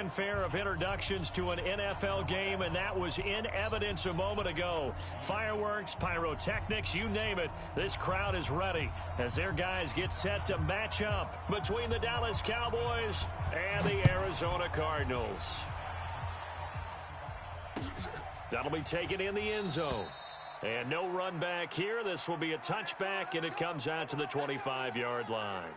fanfare of introductions to an NFL game, and that was in evidence a moment ago. Fireworks, pyrotechnics, you name it. This crowd is ready as their guys get set to match up between the Dallas Cowboys and the Arizona Cardinals. That'll be taken in the end zone. And no run back here. This will be a touchback, and it comes out to the 25-yard line.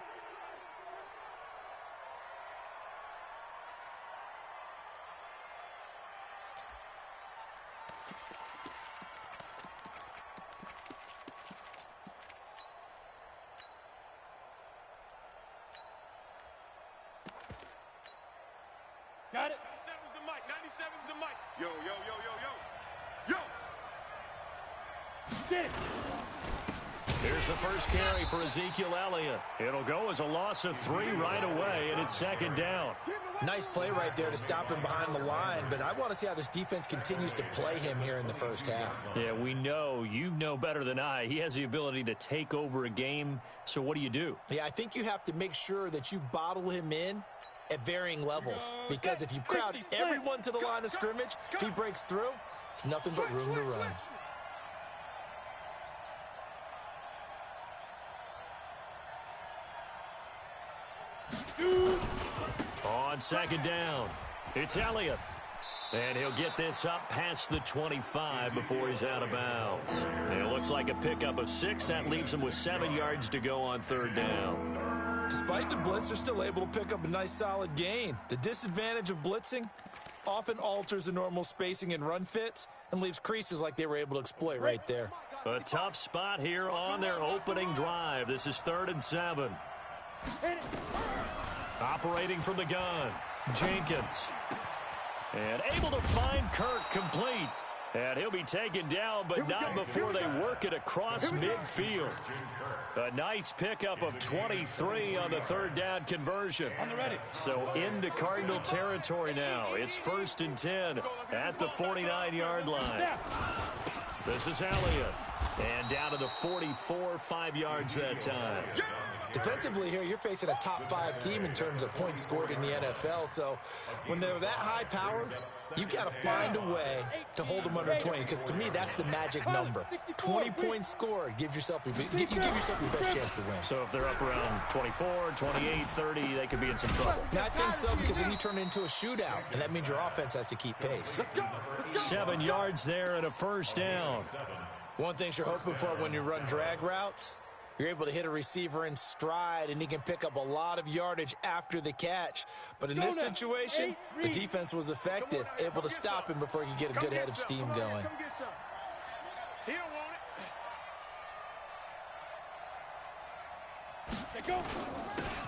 Got it. 97's the mic. 97's the mic. Yo, yo, yo, yo, yo. Yo. Sit. Here's the first carry for Ezekiel Elliott. It'll go as a loss of 3 right away, and it's second down. Nice play right there to stop him behind the line, but I want to see how this defense continues to play him here in the first half. Yeah, we know. You know better than I. He has the ability to take over a game, so what do? Yeah, I think you have to make sure that you bottle him in at varying levels, because if you crowd everyone to the line of scrimmage, if he breaks through, it's nothing but room to run. On second down, it's Elliott. And he'll get this up past the 25 before he's out of bounds. And it looks like a pickup of 6. That leaves him with 7 yards to go on third down. Despite the blitz, they're still able to pick up a nice solid gain. The disadvantage of blitzing often alters the normal spacing and run fits and leaves creases like they were able to exploit right there. A tough spot here on their opening drive. This is 3rd and 7. Operating from the gun, Jenkins. And able to find Kirk complete. And he'll be taken down, but not before they work it across midfield. A nice pickup of 23 on the 3rd down conversion. So into Cardinal territory now. It's 1st and 10 at the 49-yard line. This is Elliott. And down to the 44, 5 yards that time. Defensively here, you're facing a top 5 team in terms of points scored in the NFL. So when they're that high powered, you've got to find a way to hold them under 20. Because to me, that's the magic number. 20 points scored gives yourself you give yourself your best chance to win. So if they're up around 24, 28, 30, they could be in some trouble. I think so, because then you turn it into a shootout, and that means your offense has to keep pace. 7 yards there and a first down. One thing you're hoping for when you run drag routes, you're able to hit a receiver in stride, and he can pick up a lot of yardage after the catch. But in this situation, the defense was effective, able to stop him before he could get a good head of steam going.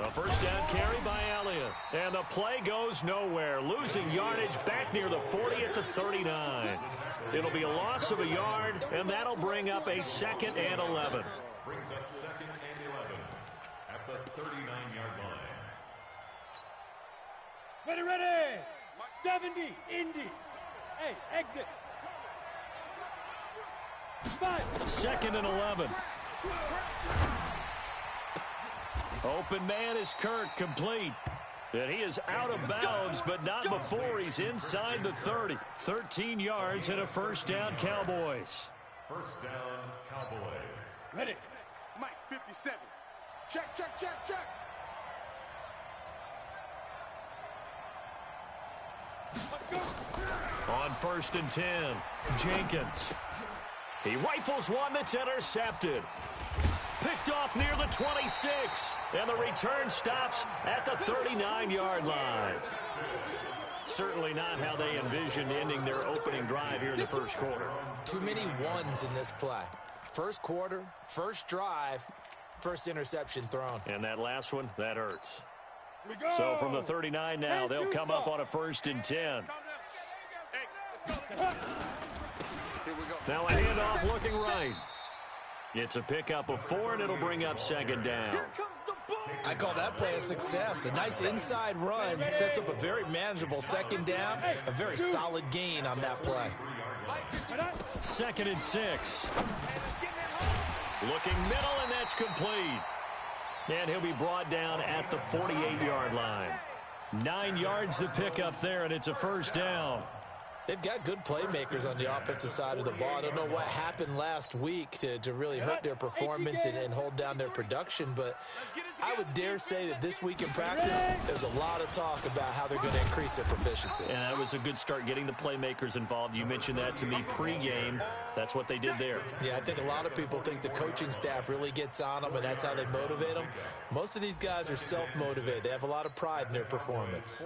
A first down carry by Elliott. And the play goes nowhere. Losing yardage back near the 40 at the 39. It'll be a loss of a yard, and that'll bring up a 2nd and 11. Brings up 2nd and 11 at the 39-yard line. Ready. 70, Indy. Hey, exit. 5. 2nd and 11. Open man is Kirk, complete. And he is out of bounds, but not before he's inside the 30. 13 yards and a first down, Cowboys. First down, Cowboys. Ready. Mike, 57. Check. On 1st and 10, Jenkins. He rifles one that's intercepted. Picked off near the 26, and the return stops at the 39-yard line. Certainly not how they envisioned ending their opening drive here in the first quarter. Too many ones in this play. First quarter, first drive, first interception thrown. And that last one, that hurts. So from the 39 now, they'll come up on a 1st and 10. Now a handoff looking right. It's a pickup of 4, and it'll bring up 2nd down. I call that play a success. A nice inside run sets up a very manageable 2nd down, a very solid gain on that play. 2nd and 6. Looking middle, and that's complete. And he'll be brought down at the 48-yard line. 9 yards to pick up there, and it's a first down. They've got good playmakers on the offensive side of the ball. I don't know what happened last week to really hurt their performance and hold down their production, but I would dare say that this week in practice, there's a lot of talk about how they're going to increase their proficiency. And that was a good start, getting the playmakers involved. You mentioned that to me pregame. That's what they did there. Yeah, I think a lot of people think the coaching staff really gets on them, and that's how they motivate them. Most of these guys are self-motivated. They have a lot of pride in their performance.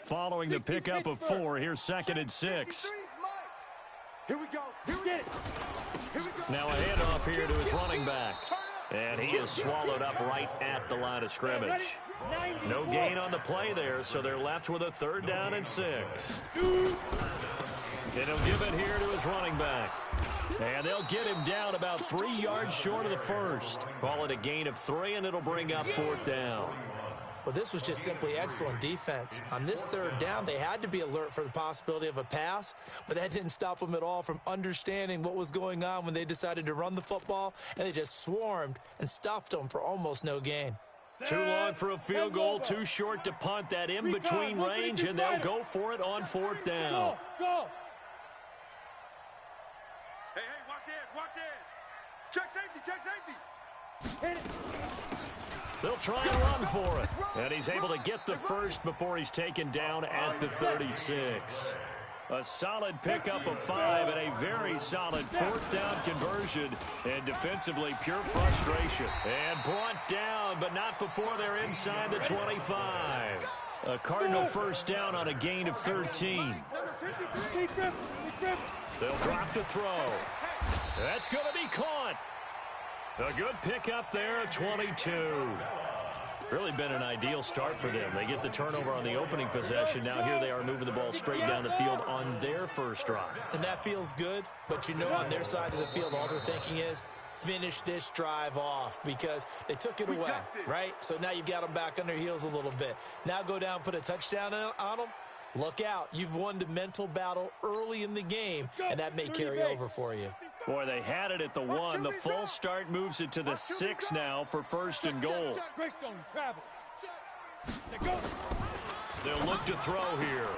Following the pickup of 4, here's 2nd and 6. Here we go. Here we go. Now a handoff here to his running back. And he is swallowed up right at the line of scrimmage. No gain on the play there, so they're left with a 3rd down and 6. And he'll give it here to his running back. And they'll get him down about 3 yards short of the first. Call it a gain of 3, and it'll bring up 4th down. Well, this was just simply excellent defense. On this 3rd down, they had to be alert for the possibility of a pass, but that didn't stop them at all from understanding what was going on when they decided to run the football, and they just swarmed and stuffed them for almost no gain. Too long for a field goal, too short to punt. That in-between range, and they'll go for it on 4th down. Go. Hey, watch edge. Check safety. Hit it. They'll try and run for it. And he's able to get the first before he's taken down at the 36. A solid pickup of 5 and a very solid 4th down conversion. And defensively, pure frustration. And brought down, but not before they're inside the 25. A Cardinal 1st down on a gain of 13. They'll drop the throw. That's going to be caught. A good pickup there, 22. Really been an ideal start for them. They get the turnover on the opening possession. Now here they are moving the ball straight down the field on their first drive. And that feels good, but you know on their side of the field, all they're thinking is finish this drive off because they took it away, right? So now you've got them back on their heels a little bit. Now go down, put a touchdown on them. Look out. You've won the mental battle early in the game, and that may carry over for you. Boy, they had it at the 1. The full start moves it to the 6 now for 1st and goal. They'll look to throw here.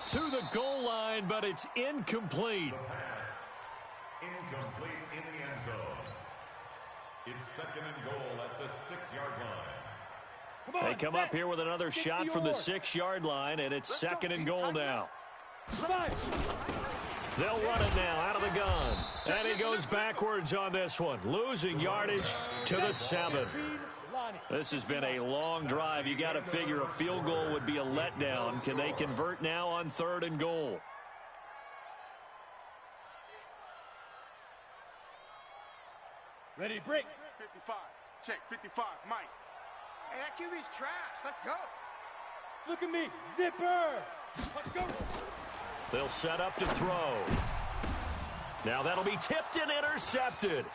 To the goal line, but it's incomplete. Incomplete in the end zone. It's 2nd and goal at the 6-yard line. They come up here with another shot from the 6-yard line, and it's 2nd and goal now. They'll run it now out of the gun. And he goes backwards on this one, losing yardage to the 7. This has been a long drive. You got to figure a field goal would be a letdown. Can they convert now on 3rd and goal? Ready to break. 55. Check. 55. Mike. Hey, that QB's trash. Let's go. Look at me. Zipper. Let's go. They'll set up to throw. Now that'll be tipped and intercepted.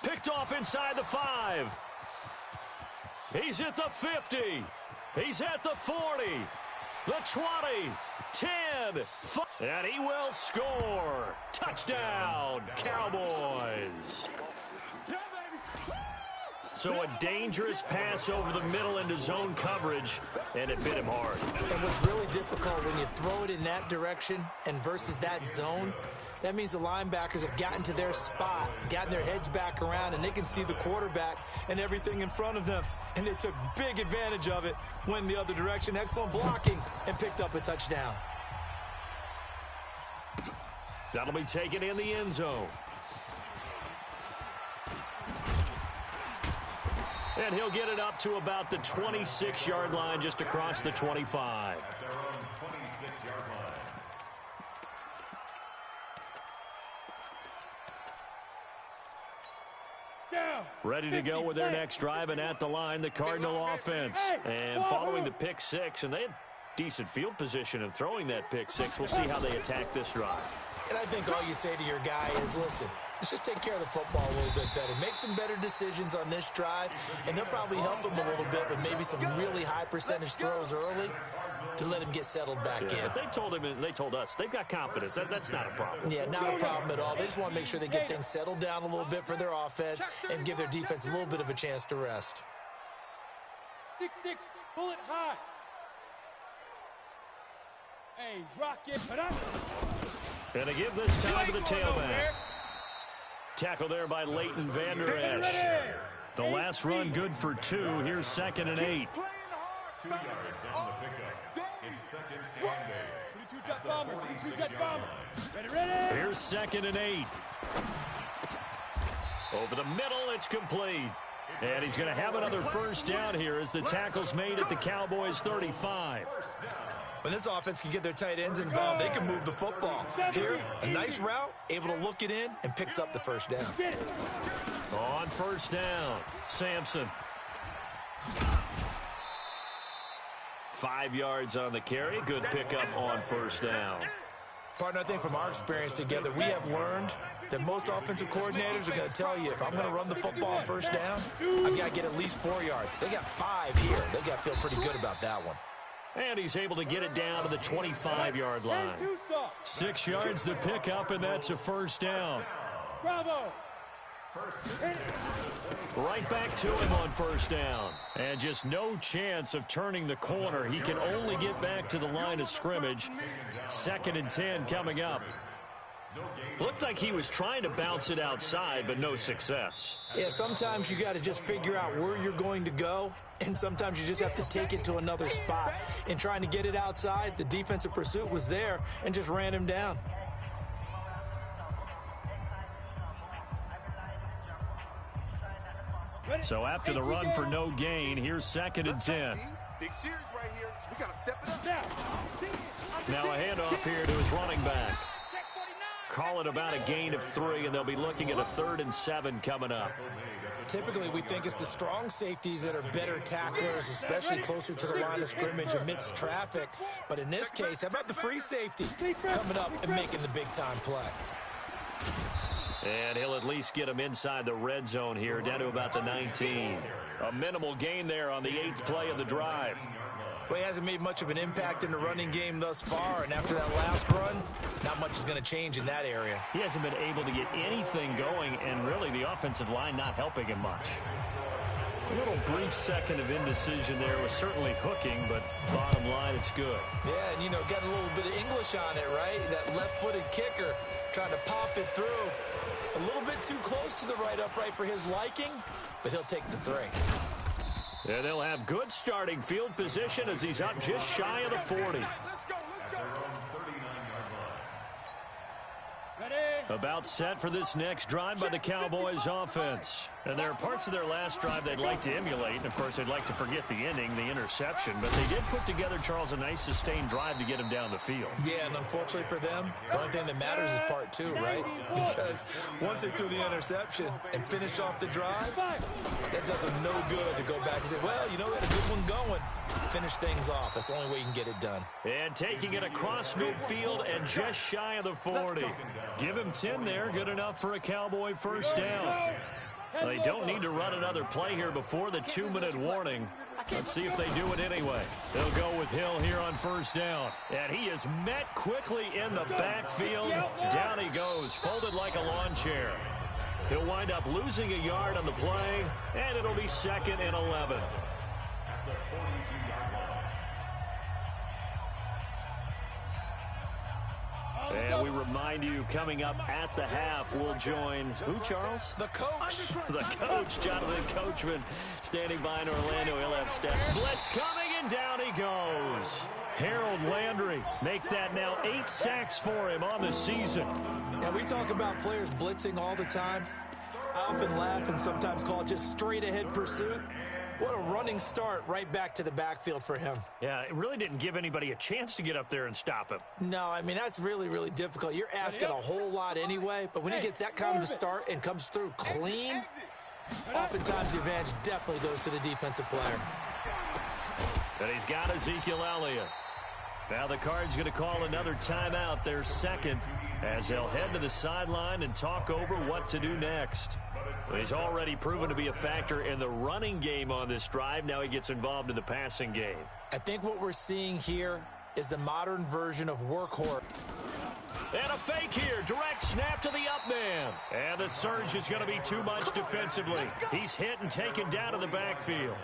Picked off inside the 5. He's at the 50. He's at the 40. The 20. 10. 5. And he will score. Touchdown, Cowboys. So a dangerous pass over the middle into zone coverage, and it bit him hard. And what's really difficult when you throw it in that direction and versus that zone, that means the linebackers have gotten to their spot, gotten their heads back around, and they can see the quarterback and everything in front of them. And they took big advantage of it, went the other direction, excellent blocking, and picked up a touchdown. That'll be taken in the end zone. And he'll get it up to about the 26-yard line, just across the 25. At their own 26-yard line. Down. Ready to go with their next drive, and at the line, the Cardinal offense. And following the pick 6, and they had decent field position in throwing that pick 6. We'll see how they attack this drive. And I think all you say to your guy is, listen, let's just take care of the football a little bit better. Make some better decisions on this drive, and they'll probably help him a little bit with maybe some really high percentage throws early to let him get settled back in. But they told him, and they told us, they've got confidence. That's not a problem. Yeah, not a problem at all. They just want to make sure they get things settled down a little bit for their offense and give their defense a little bit of a chance to rest. 6'6", pull it high. Hey, rock it. And to give this time to the tailback. Tackle there by Leighton Vander Esch. The last run good for 2. Here's 2nd and 8. 2 yards on the pickup. It's 2nd and 8. 22 jet bomber. 22 jet bomber. Ready. Here's 2nd and 8. Over the middle, it's complete. And he's going to have another first down here as the tackle's made at the Cowboys' 35. When this offense can get their tight ends involved, they can move the football. Here, a nice route, able to look it in, and picks up the first down. On first down, Sampson. 5 yards on the carry. Good pickup on first down. Partner, I think from our experience together, we have learned that most offensive coordinators are going to tell you, if I'm going to run the football on first down, I've got to get at least 4 yards. They got 5 here. They got to feel pretty good about that one. And he's able to get it down to the 25-yard line. 6 yards the pickup, and that's a first down. Bravo. Right back to him on first down. And just no chance of turning the corner. He can only get back to the line of scrimmage. 2nd and 10 coming up. Looked like he was trying to bounce it outside, but no success. Yeah, sometimes you got to just figure out where you're going to go, and sometimes you just have to take it to another spot. In trying to get it outside, the defensive pursuit was there and just ran him down. So after the run for no gain, here's 2nd and 10. Big series right here. We got to step it up. Now a handoff here to his running back. Call it about a gain of 3, and they'll be looking at a 3rd and 7 coming up. Typically, we think it's the strong safeties that are better tacklers, especially closer to the line of scrimmage amidst traffic. But in this case, how about the free safety coming up and making the big-time play? And he'll at least get him inside the red zone here, down to about the 19. A minimal gain there on the 8th play of the drive. Well, he hasn't made much of an impact in the running game thus far, and after that last run, not much is going to change in that area. He hasn't been able to get anything going, and really the offensive line not helping him much. A little brief second of indecision there was certainly hooking, but bottom line, it's good. Yeah, and, you know, got a little bit of English on it, right? That left-footed kicker trying to pop it through. A little bit too close to the right upright for his liking, but he'll take the 3. And they'll have good starting field position as he's up just shy of the 40. About set for this next drive by the Cowboys offense. And there are parts of their last drive they'd like to emulate. And, of course, they'd like to forget the ending, the interception. But they did put together, Charles, a nice sustained drive to get him down the field. Yeah, and unfortunately for them, the only thing that matters is part 2, right? Because once they threw the interception and finished off the drive, that does them no good to go back and say, well, you know, we had a good one going. Finish things off. That's the only way you can get it done. And taking it across midfield and just shy of the 40. Give him 10 there. Good enough for a Cowboy first down. They don't need to run another play here before the 2-minute warning. Let's see if they do it anyway. They'll go with Hill here on first down. And he is met quickly in the backfield. Down he goes, folded like a lawn chair. He'll wind up losing a yard on the play, and it'll be 2nd and 11. And we remind you, coming up at the half, we'll join who, Charles? The coach. The coach, Jonathan Coachman, standing by in Orlando. He'll have step. Blitz coming, and down he goes. Harold Landry, make that now 8 sacks for him on the season. Now, we talk about players blitzing all the time. I often laugh and sometimes call it just straight-ahead pursuit. What a running start right back to the backfield for him. Yeah, it really didn't give anybody a chance to get up there and stop him. No, I mean, that's really, really difficult. You're asking a whole lot anyway, but when he gets that kind of a start and comes through clean, oftentimes the advantage definitely goes to the defensive player. And he's got Ezekiel Elliott. Now the Cards going to call another timeout, their 2nd, as they'll head to the sideline and talk over what to do next. He's already proven to be a factor in the running game on this drive. Now he gets involved in the passing game. I think what we're seeing here is the modern version of workhorse. And a fake here. Direct snap to the up man. And the surge is going to be too much defensively. He's hit and taken down to the backfield.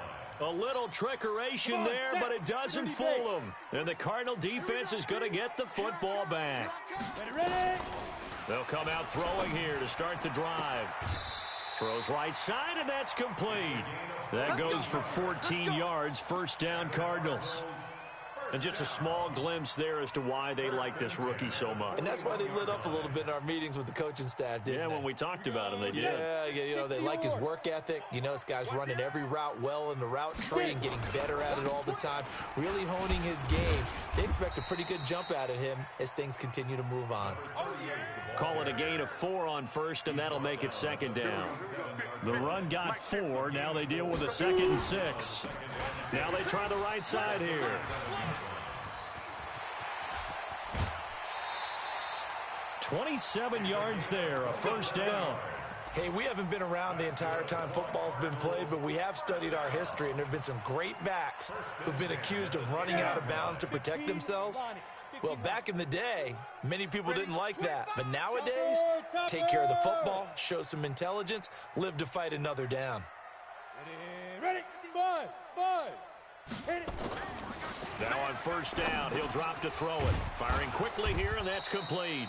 A little trickeration there, but it doesn't fool them. And the Cardinal defense is going to get the football back. Ready? They'll come out throwing here to start the drive. Throws right side, and that's complete. That goes for 14 yards, first down Cardinals. And just a small glimpse there as to why they like this rookie so much. And that's why they lit up a little bit in our meetings with the coaching staff, didn't they? When we talked about him, they did. Yeah, you know, they like his work ethic. You know, this guy's running every route well in the route tree and getting better at it all the time, really honing his game. They expect a pretty good jump out of him as things continue to move on. Call it a gain of 4 on first, and that'll make it second down. The run got 4. Now they deal with a 2nd and 6. Now they try the right side here. $27 yards there, a first down. Hey, we haven't been around the entire time football's been played, but we have studied our history, and there have been some great backs who've been accused of running out of bounds to protect themselves. Well, back in the day, many people didn't like that. But nowadays, take care of the football, show some intelligence, live to fight another down. Ready? Buzz. Hit it. Now on first down, he'll drop to throw it. Firing quickly here, and that's complete.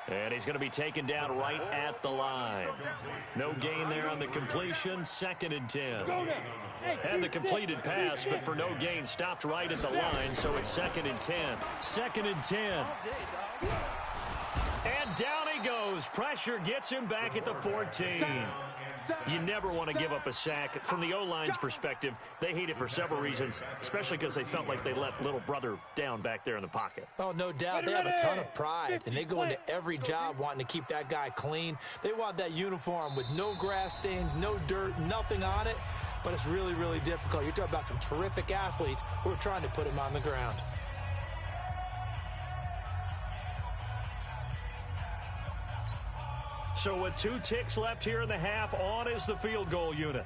And he's going to be taken down right at the line. No gain there on the completion, 2nd and 10. Had the completed pass, but for no gain, stopped right at the line, so it's 2nd and 10. 2nd and 10. And down he goes. Pressure gets him back at the 14. You never want to give up a sack. From the O-line's perspective, they hate it for several reasons, especially because they felt like they let little brother down back there in the pocket. Oh, no doubt. They have a ton of pride, and they go into every job wanting to keep that guy clean. They want that uniform with no grass stains, no dirt, nothing on it, but it's really, really difficult. You're talking about some terrific athletes who are trying to put him on the ground. So with 2 ticks left here in the half, on is the field goal unit.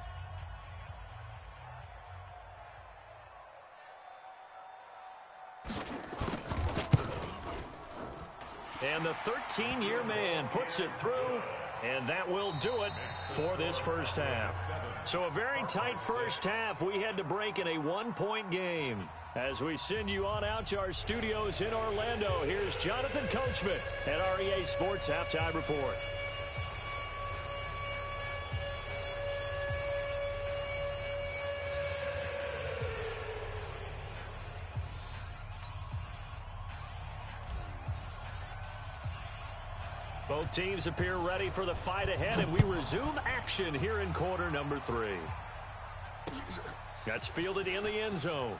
And the 13-year man puts it through, and that will do it for this first half. So a very tight first half. We had to break in a 1-point game. As we send you on out to our studios in Orlando, here's Jonathan Coachman at REA Sports Halftime Report. Both teams appear ready for the fight ahead, and we resume action here in quarter number 3. That's fielded in the end zone.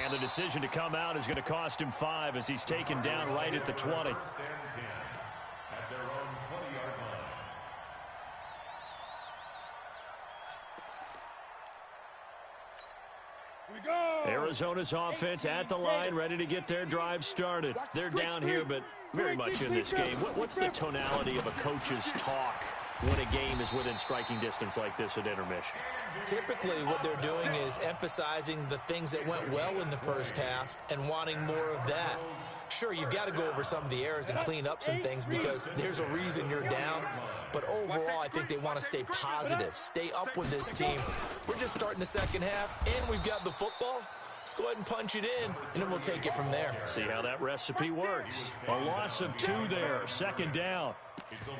And the decision to come out is going to cost him 5 as he's taken down right at the 20. Arizona's offense at the line, ready to get their drive started. They're down here, but very much in this game. What's the tonality of a coach's talk when a game is within striking distance like this at intermission? Typically, what they're doing is emphasizing the things that went well in the first half and wanting more of that. Sure, you've got to go over some of the errors and clean up some things because there's a reason you're down. But overall, I think they want to stay positive, stay up with this team. We're just starting the second half, and we've got the football. Let's go ahead and punch it in, and then we'll take it from there. See how that recipe works. A loss of 2 there, second down.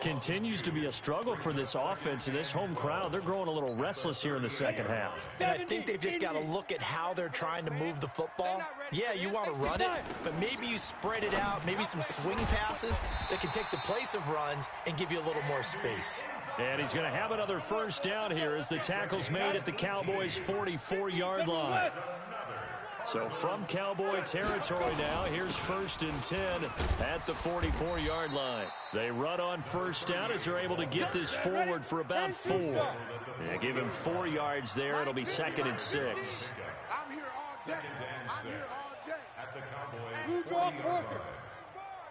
Continues to be a struggle for this offense and this home crowd. They're growing a little restless here in the second half. And I think they've just got to look at how they're trying to move the football. Yeah, you want to run it, but maybe you spread it out, maybe some swing passes that can take the place of runs and give you a little more space. And he's going to have another first down here as the tackle's made at the Cowboys' 44-yard line. So from Cowboy territory now, here's 1st and 10 at the 44-yard line. They run on first down as they're able to get this forward for about 4. Yeah, give him 4 yards there. It'll be 2nd and 6. I'm here all day. I'm here all day. At the Cowboys' 40-yard line.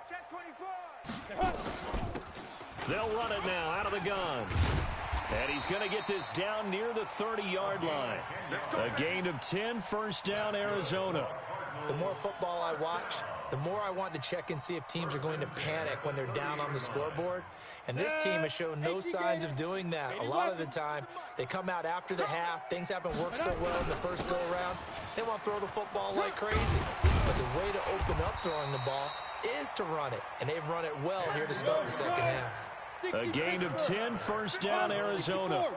Check 24. They'll run it now out of the gun. And he's going to get this down near the 30-yard line. A gain of 10, first down, Arizona. The more football I watch, the more I want to check and see if teams are going to panic when they're down on the scoreboard. And this team has shown no signs of doing that. A lot of the time, they come out after the half. Things haven't worked so well in the first go-around. They want to throw the football like crazy. But the way to open up throwing the ball is to run it. And they've run it well here to start the second half. A gain of 10, first down, Arizona.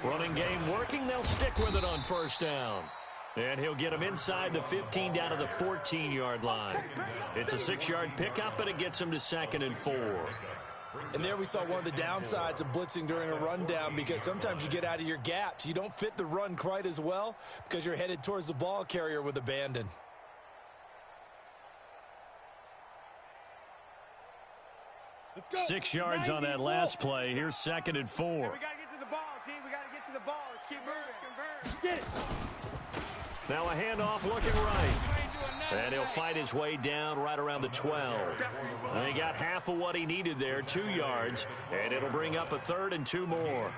Running game working. They'll stick with it on first down. And he'll get him inside the 15 down to the 14-yard line. It's a 6-yard pickup, and it gets him to 2nd and 4. And there we saw one of the downsides of blitzing during a rundown, because sometimes you get out of your gaps. You don't fit the run quite as well because you're headed towards the ball carrier with abandon. Let's go. 6 yards on that last play. Here's 2nd and 4. Hey, we got to get to the ball, team. We got to get to the ball. Let's keep moving. Get it. Now a handoff looking right. And he'll fight his way down right around the 12. And he got half of what he needed there, 2 yards. And it'll bring up a 3rd and 2 more.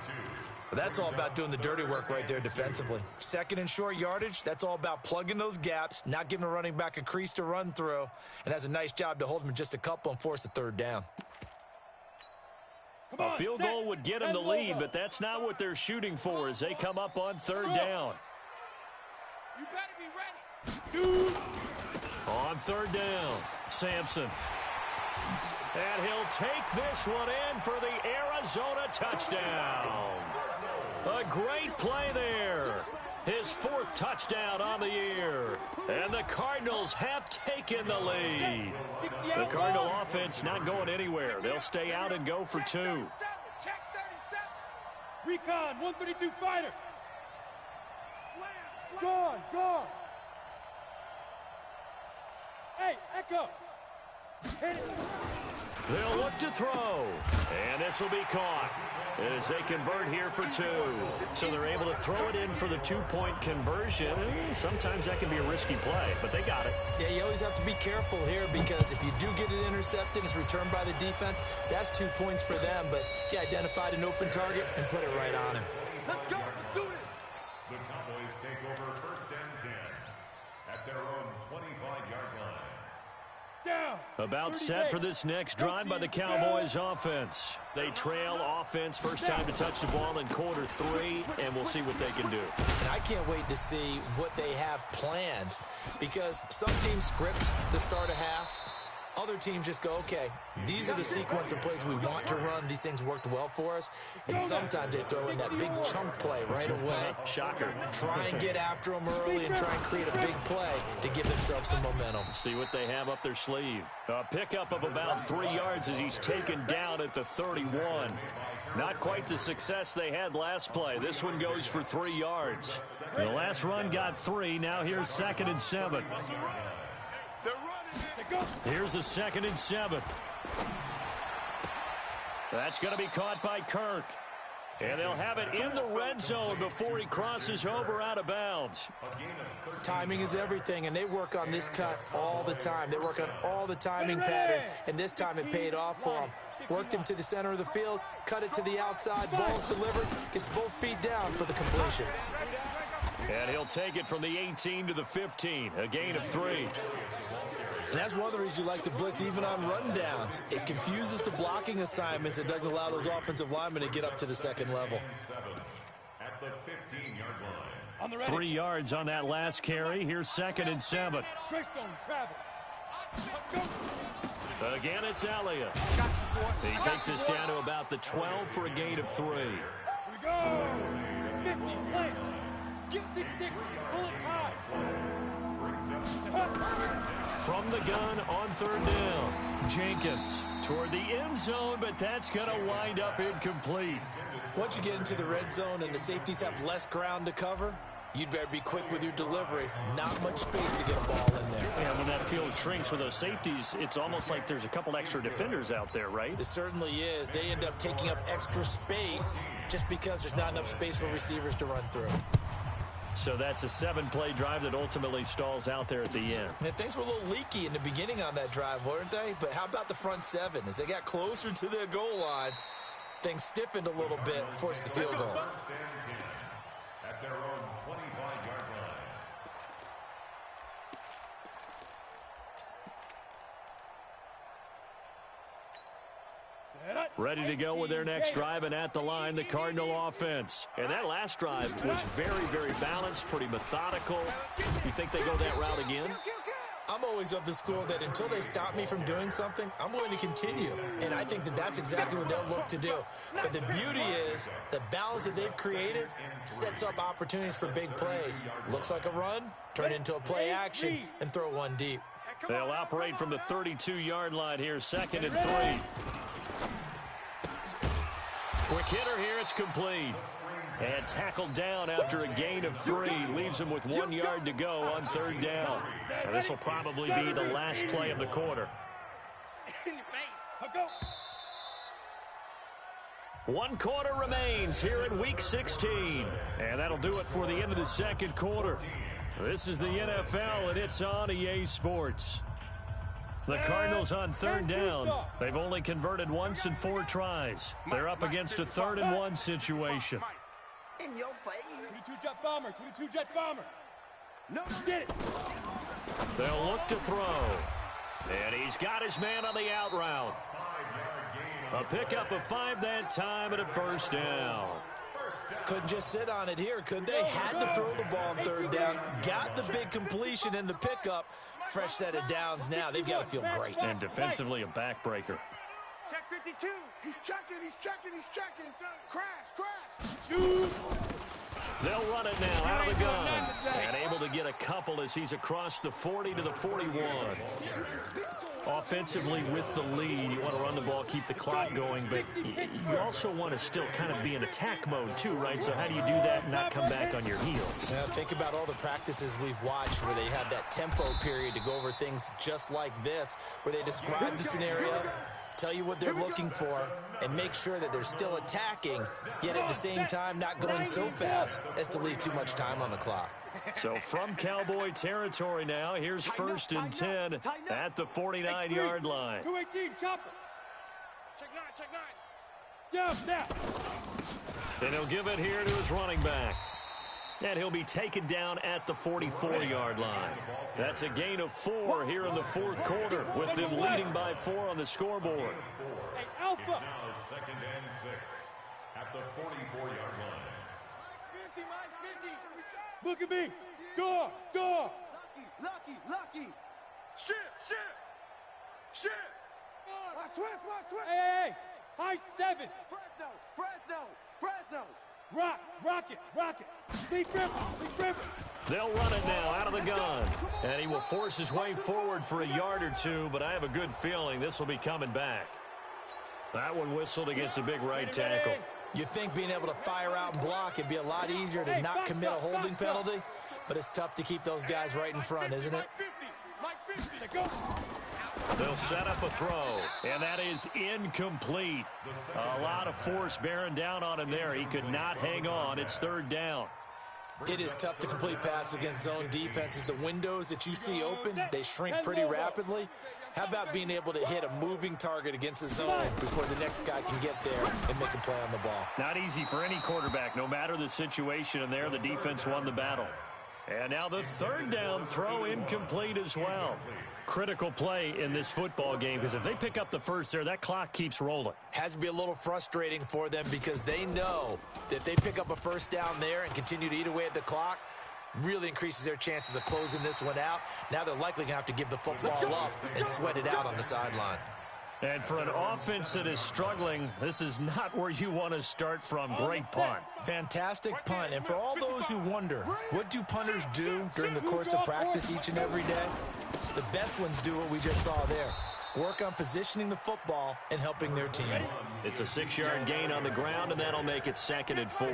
That's all about doing the dirty work right there defensively. 2nd and short yardage, that's all about plugging those gaps, not giving a running back a crease to run through, and has a nice job to hold him just a couple and force a 3rd down. A field goal would get him the lead, but that's not what they're shooting for as they come up on 3rd down. You better be ready. On 3rd down, Sampson. And he'll take this one in for the Arizona touchdown. A great play there. His 4th touchdown on the year. And the Cardinals have taken the lead. The Cardinal offense not going anywhere. They'll stay out and go for 2. Check 37. Recon, 132 fighter. Slam. Gone. Hey, Echo. Hit it. They'll look to throw. And this will be caught as they convert here for 2. So they're able to throw it in for the 2-point conversion. Sometimes that can be a risky play, but they got it. Yeah, you always have to be careful here, because if you do get it intercepted, it's returned by the defense, that's 2 points for them. But he identified an open target and put it right on him. Let's go. Let's do it. The Cowboys take over 1st and 10 at their own 25-yard line. Down. About set for this next drive by the Cowboys offense. They trail offense, first time to touch the ball in quarter 3, and we'll see what they can do. And I can't wait to see what they have planned, because some teams script to start a half. Other teams just go, okay, these are the sequence of plays we want to run. These things worked well for us. And sometimes they throw in that big chunk play right away. Shocker. Try and get after them early and try and create a big play to give themselves some momentum. See what they have up their sleeve. A pickup of about 3 yards as he's taken down at the 31. Not quite the success they had last play. This one goes for 3 yards. The last run got 3. Now here's 2nd and 7. Here's a 2nd and 7. That's going to be caught by Kirk. And they'll have it in the red zone before he crosses over out of bounds. Timing is everything, and they work on this cut all the time. They work on all the timing patterns, and this time it paid off for them. Worked him to the center of the field, cut it to the outside, ball's delivered, gets both feet down for the completion. And he'll take it from the 18 to the 15, a gain of 3. And that's one of the reasons you like to blitz even on rundowns. It confuses the blocking assignments. It doesn't allow those offensive linemen to get up to the 2nd level. At the 15-yard line. 3 yards on that last carry. Here's 2nd and 7. Again, it's Elliott. He takes us down to about the 12 for a gain of 3. Here we go. 50, play. Give 6-6, bullet high. From the gun on 3rd down. Jenkins toward the end zone, but that's going to wind up incomplete. Once you get into the red zone and the safeties have less ground to cover, you'd better be quick with your delivery. Not much space to get a ball in there. Yeah, when that field shrinks with those safeties, it's almost like there's a couple extra defenders out there, right? It certainly is. They end up taking up extra space just because there's not enough space for receivers to run through. So that's a 7-play drive that ultimately stalls out there at the end. And things were a little leaky in the beginning on that drive, weren't they? But how about the front 7? As they got closer to their goal line, things stiffened a little bit, forced the field goal. At their own 25-yard line. Ready to go with their next drive, and at the line, the Cardinal offense. And that last drive was very, very balanced, pretty methodical. You think they go that route again? I'm always of the school that until they stop me from doing something, I'm going to continue. And I think that that's exactly what they'll look to do. But the beauty is the balance that they've created sets up opportunities for big plays. Looks like a run, turn into a play action, and throw one deep. They'll operate from the 32-yard line here, 2nd and 3. Quick hitter here, it's complete. And tackled down after a gain of 3. Leaves him with 1 yard to go on 3rd down. And this will probably be the last play of the quarter. One quarter remains here in Week 16. And that'll do it for the end of the 2nd quarter. This is the NFL, and it's on EA Sports. The Cardinals on 3rd down. They've only converted once in 4 tries. They're up against a 3rd and 1 situation. In your face. 22 jet bomber, 22 jet bomber. No, get it. They'll look to throw. And he's got his man on the out route. A pickup of 5 that time and a 1st down. Couldn't just sit on it here, could they? Had to throw the ball on 3rd down. Got the big completion in the pickup. Fresh set of downs now. They've got to feel great. And defensively, a backbreaker. Check 52. He's checking, he's checking, he's checking. Crash, crash. Shoot. They'll run it now out of the gun. And able to get a couple as he's across the 40 to the 41. Offensively with the lead, you want to run the ball, keep the clock going, but you also want to still kind of be in attack mode too, right? So how do you do that and not come back on your heels? Now, think about all the practices we've watched where they have that tempo period to go over things just like this, where they describe the scenario, tell you what they're looking for, and make sure that they're still attacking, yet at the same time not going so fast as to leave too much time on the clock. So from Cowboy territory now, here's 1st and 10 at the 49-yard line. 218, chopper. Check 9, check 9. Yeah, now. And he'll give it here to his running back. And he'll be taken down at the 44-yard line. That's a gain of 4 here in the 4th quarter, with them leading by 4 on the scoreboard. Hey, Alpha. Now 2nd and 6 at the 44-yard line. Mike's 50. Look at me. Door. Lucky. Shit. Watch Swiss. Hey. High 7. Fresno. Rocket. Lead River. They'll run it now out of the gun. And he will force his way forward for a yard or 2, but I have a good feeling this will be coming back. That one whistled against a big right tackle. You'd think being able to fire out and block, it'd be a lot easier to not commit a holding penalty, but it's tough to keep those guys right in front, isn't it? Mike 50. Go. They'll set up a throw, and that is incomplete. A lot of force bearing down on him there. He could not hang on. It's 3rd down. It is tough to complete passes against zone defenses. The windows that you see open, they shrink pretty rapidly. How about being able to hit a moving target against a zone before the next guy can get there and make a play on the ball? Not easy for any quarterback, no matter the situation, and there the defense won the battle. And now the 3rd down throw incomplete as well. Critical play in this football game, because if they pick up the 1st there, that clock keeps rolling. Has to be a little frustrating for them because they know that if they pick up a 1st down there and continue to eat away at the clock, really increases their chances of closing this one out. Now they're likely going to have to give the football up and sweat it out on the sideline. And for an offense that is struggling, this is not where you want to start from. Great punt. Fantastic punt. And for all those who wonder, what do punters do during the course of practice each and every day? The best ones do what we just saw there. Work on positioning the football and helping their team. It's a 6-yard gain on the ground, and that'll make it 2nd and 4.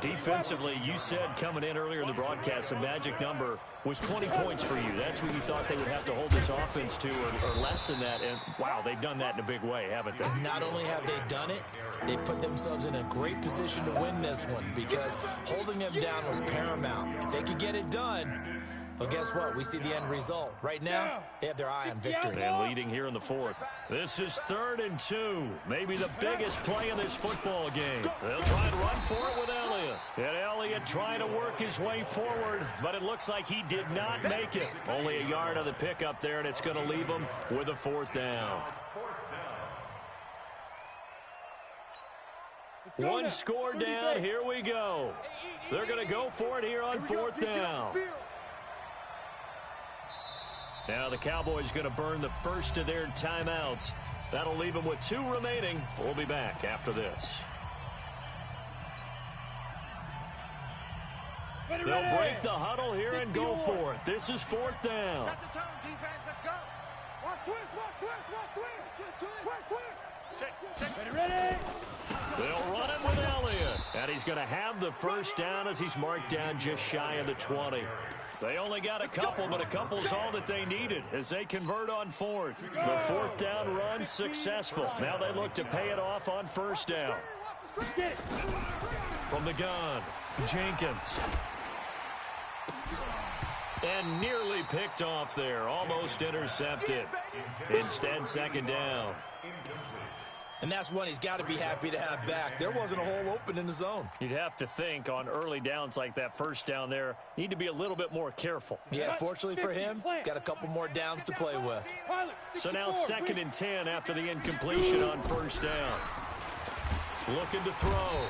Defensively, you said coming in earlier in the broadcast, the magic number was 20 points for you. That's what you thought they would have to hold this offense to, or less than that. And, wow, they've done that in a big way, haven't they? Not only have they done it, they put themselves in a great position to win this one because holding them down was paramount. If they could get it done, well, guess what? We see the end result. Right now, they have their eye on victory. And leading here in the 4th. This is 3rd and 2. Maybe the biggest play in this football game. They'll try and run for it with Elliott. And Elliott trying to work his way forward, but it looks like he did not make it. Only a yard on the pickup there, and it's going to leave him with a 4th down. One score down. Here we go. They're going to go for it here on fourth down. Now the Cowboys going to burn the first of their timeouts. That'll leave them with 2 remaining. We'll be back after this. They'll break the huddle here and go for it. This is fourth down. Set the tone, defense. Let's go. Watch twist, watch twist, watch twist. Twist, twist. Ready. They'll run it with Elliott. And he's going to have the first down as he's marked down just shy of the 20. They only got a couple, but a couple's all that they needed as they convert on fourth. The fourth down run successful. Now they look to pay it off on first down. From the gun, Jenkins. And nearly picked off there. Almost intercepted. Instead, second down. And that's one he's got to be happy to have back. There wasn't a hole open in the zone. You'd have to think on early downs like that first down there, need to be a little bit more careful. Yeah, fortunately for him, got a couple more downs to play with. So now 2nd and 10 after the incompletion on first down. Looking to throw.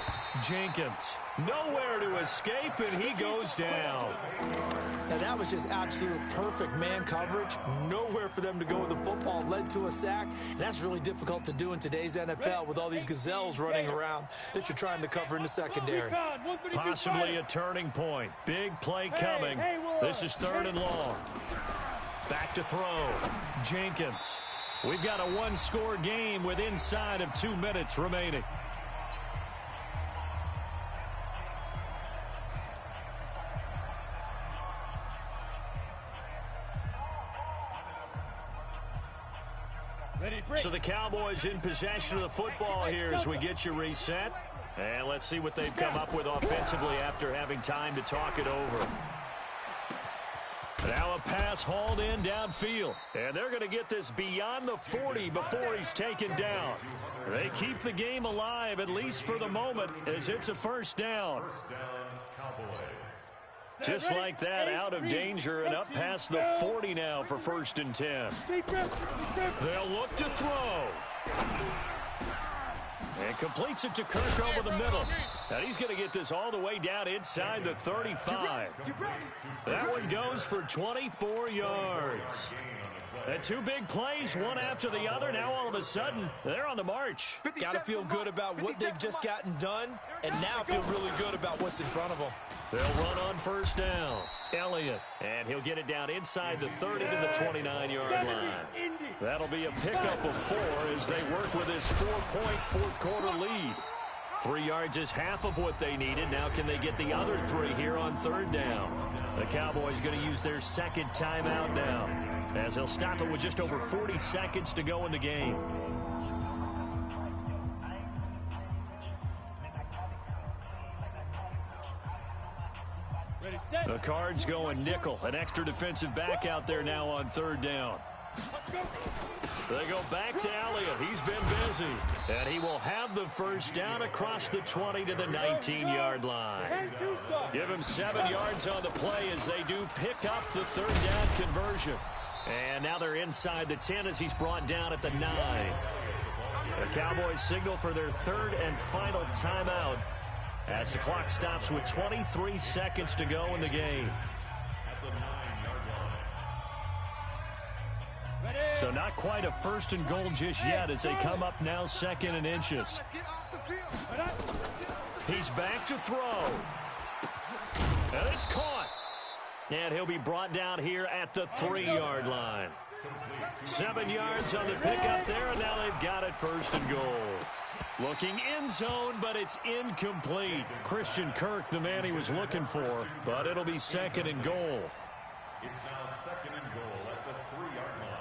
Jenkins. Nowhere to escape, and he goes down. Now, that was just absolute perfect man coverage. Nowhere for them to go with the football. Led to a sack. And that's really difficult to do in today's NFL with all these gazelles running around that you're trying to cover in the secondary. Possibly a turning point. Big play coming. This is 3rd and long. Back to throw. Jenkins. We've got a one-score game with inside of 2 minutes remaining. So the Cowboys in possession of the football here as we get you reset. And let's see what they've come up with offensively after having time to talk it over. Now a pass hauled in downfield. And they're going to get this beyond the 40 before he's taken down. They keep the game alive, at least for the moment, as it's a first down. Just like that, out of danger and up past the 40 now for 1st and 10. They'll look to throw. And completes it to Kirk over the middle. And he's going to get this all the way down inside the 35. That one goes for 24 yards. And 2 big plays, one after the other. Now all of a sudden, they're on the march. Got to feel good about what they've just gotten done, and now feel really good about what's in front of them. They'll run on first down. Elliott, and he'll get it down inside the 30 to the 29-yard line. That'll be a pickup of 4 as they work with this 4-point fourth-quarter lead. 3 yards is half of what they needed. Now can they get the other 3 here on 3rd down? The Cowboys going to use their 2nd timeout now, as they'll stop it with just over 40 seconds to go in the game. The Cards going nickel. An extra defensive back out there now on 3rd down. They go back to Elliott. He's been busy. And he will have the first down across the 20 to the 19-yard line. Give him 7 yards on the play as they do pick up the 3rd down conversion. And now they're inside the 10 as he's brought down at the 9. The Cowboys signal for their 3rd and final timeout as the clock stops with 23 seconds to go in the game. So not quite a 1st and goal just yet as they come up now 2nd and inches. He's back to throw. And it's caught. And he'll be brought down here at the 3-yard line. 7 yards on the pickup there, and now they've got it 1st and goal. Looking end zone, but it's incomplete. Christian Kirk, the man he was looking for, but it'll be 2nd and goal. It's now 2nd and goal at the 3-yard line.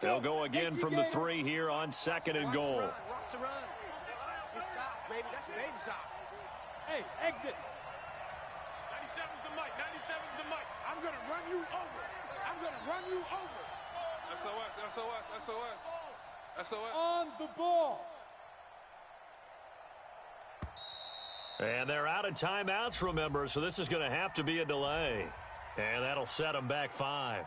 They'll go again from the 3 here on 2nd and goal. Watch the run. It's soft, baby. That's baby soft. Hey, exit. 97's the mic. 97's the mic. I'm going to run you over. I'm going to run you over. SOS, SOS, SOS. SOS. On the ball. And they're out of timeouts, remember, so this is going to have to be a delay. And that'll set them back 5.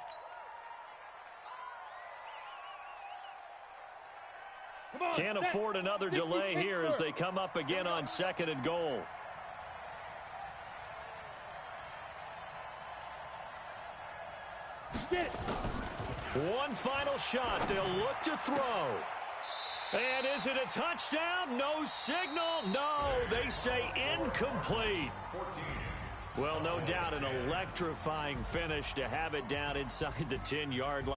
Can't afford another delay here as they come up again on 2nd and goal. One final shot. They'll look to throw. And is it a touchdown? No signal. No, they say incomplete. Well, no doubt an electrifying finish to have it down inside the 10-yard line.